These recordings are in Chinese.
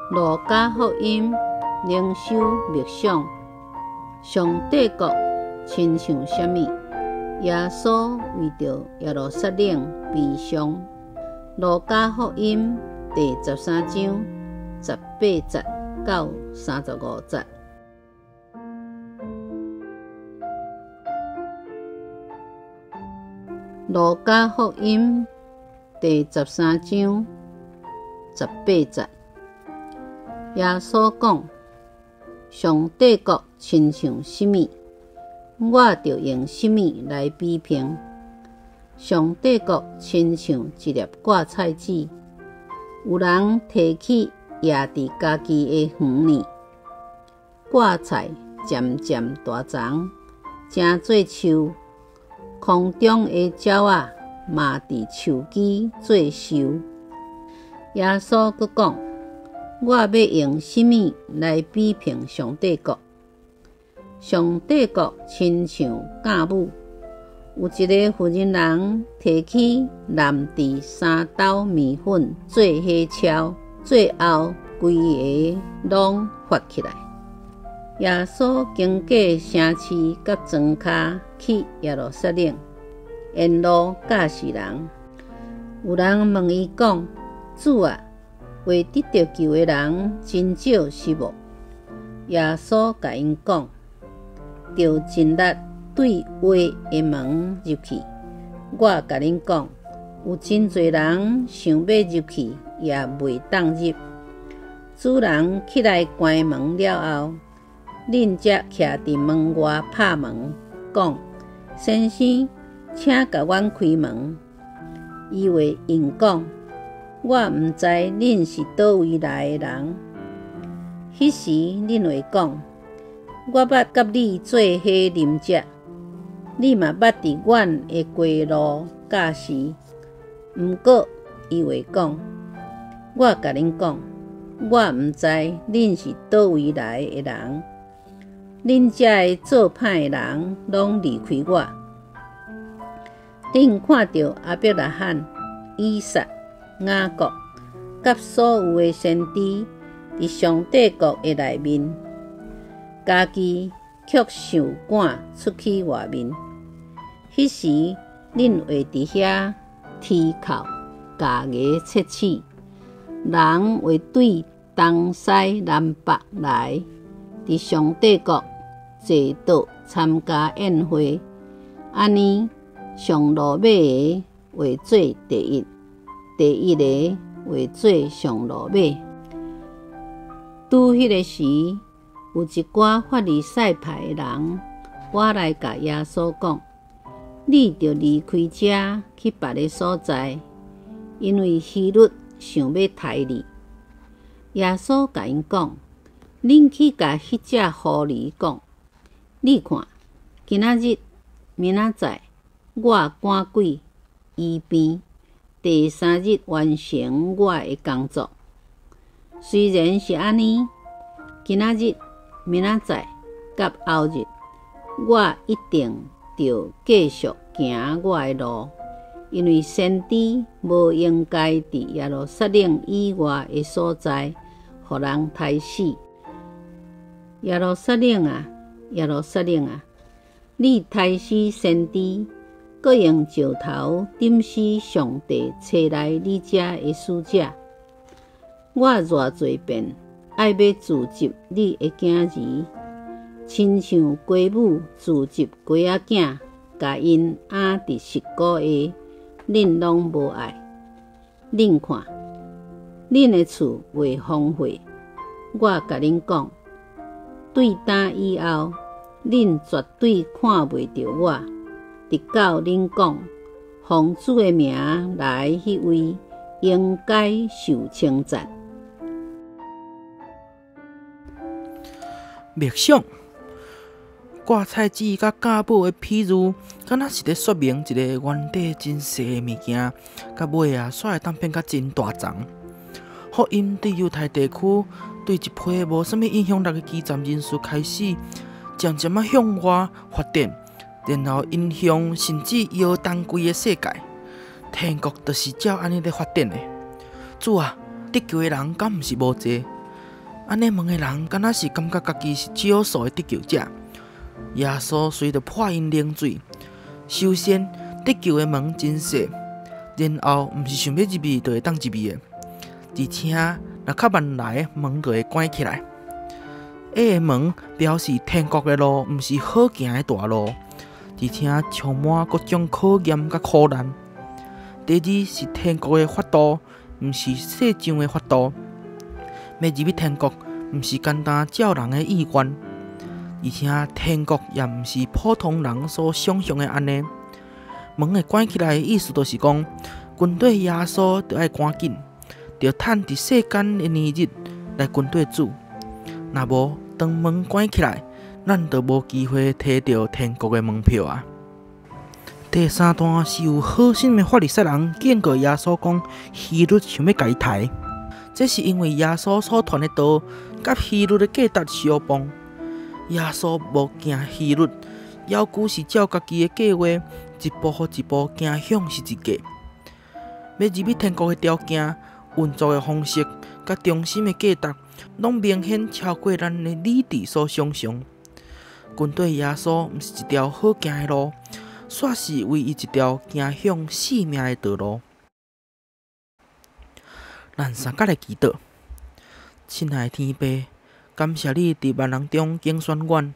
路加福音灵修默想，上帝国亲像什么？耶稣为着耶路撒冷悲伤。路加福音第13章18节到35节。路加福音第13章18节，耶稣讲：上帝国亲像什么？我就用什么来比评？上帝国亲像一粒芥菜籽，有人提起压伫家己的园里，芥菜渐渐大长，成做树。空中的鸟仔嘛伫树枝做寿。耶稣阁讲：我要用什么来比评上帝国？上帝国亲像酵母，有一个妇人提起蓝地3斗面粉做火烧，最后规个拢发起来。耶稣经过城市甲庄脚去耶路撒冷，沿路教示人。有人问伊讲：主啊，为得到救的人真少是无？耶稣甲因讲：着尽力对话的门入去。我甲恁讲，有真侪人想要入去，也袂当入。主人起来关门了后，恁才徛伫门外拍门，讲：先生，请甲阮开门。伊话因讲：我毋知恁是倒位来的人。迄时恁会讲：我捌甲你做伙啉食，你嘛捌伫阮的过路教示。毋过伊会讲：我甲恁讲，我毋知恁是倒位来的人。恁遮的做歹的人拢离开我。恁看到亚伯拉罕、以撒、雅各，甲所有的先知伫上帝国的内面，家己却想赶出去外面。迄时，恁会伫遐啼哭、家牙切齿，人会对东西南北来，伫上帝国坐倒参加宴会。安尼，上落尾的会做第一，第一个会做上落尾。拄迄个时，有一寡法利赛派的人，我来甲耶稣讲：你着离开这去别个所在，因为希律想要杀你。耶稣甲因讲：恁去甲迄只狐狸讲，你看，今仔日、明仔载，我赶鬼、医病，第3日完成我的工作。虽然是安尼，今仔日、明仔载甲后日，我一定着继续行我的路，因为先知无应该伫耶路撒冷以外的所在，互人杀死。耶路撒冷啊，耶路撒冷啊，你杀死先知，搁用石头钉死上帝找来你遮的使者。我偌侪遍爱要自集你的囝儿，亲像鸡母自集鸡仔囝，甲因压伫石膏下，恁拢无爱。恁看，恁的厝袂荒废。我甲恁讲，对打以后，恁绝对看袂到我。直到恁讲，奉主的名来迄位，应该受称赞。默想，芥菜籽甲酵母的比喻，敢若是咧说明一个原底真细的物件，到尾啊，煞会当变甲真大丛。福音伫犹太地区，对一批无啥物影响力的基站人士开始，渐渐向外发展，然后影响甚至摇动规个世界。天国就是照安尼咧发展的。主啊，得救的人敢毋是无济？安尼问的人，敢若是感觉家己是少数的得救者。耶稣随着破因冷水，首先得救的门真细，然后毋是想要入去就会当入去的，而且若较慢来，门就会关起来。A 的门表示天国的路毋是好行的大路，而且充满各种考验甲苦难。第二是天国的法度，毋是世上的法度。要入去天国，毋是简单照人的意愿，而且天国也毋是普通人所想象的安尼。门会关起来的意思就是讲，军队耶稣就爱赶紧，着趁伫世间的年日来军队主。若无，当门关起来，咱就无机会摕到天国的门票啊。第三段是有好心的法利赛人警告耶稣讲，希律想要甲伊杀。这是因为耶稣所传的道，甲希律的价值相仿。耶稣无惊希律，要求是照家己的计划，一步一步行向十字架。要入去天国的条件、运作的方式，甲中心的价值，拢明显超过咱的理智所想象。军队耶稣毋是一条好行的路，煞是唯一一条行向性命的道路。咱三甲来祈祷，亲爱的天父，感谢你伫万人中拣选阮。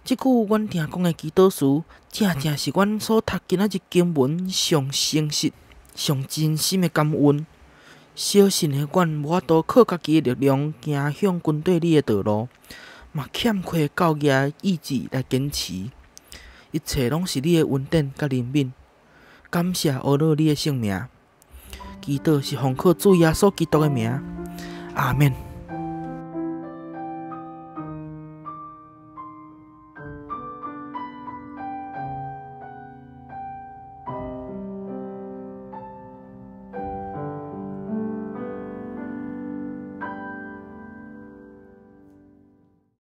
即句阮听讲的祈祷词，正正是阮所读今仔日经文上诚实、上真心的感恩。小信的阮无法度靠家己的力量行向军队里的道路，嘛欠缺教义意志来坚持。一切拢是你的恩典甲怜悯。感谢学了你的圣名。祈祷是奉靠主耶稣基督的名，阿免。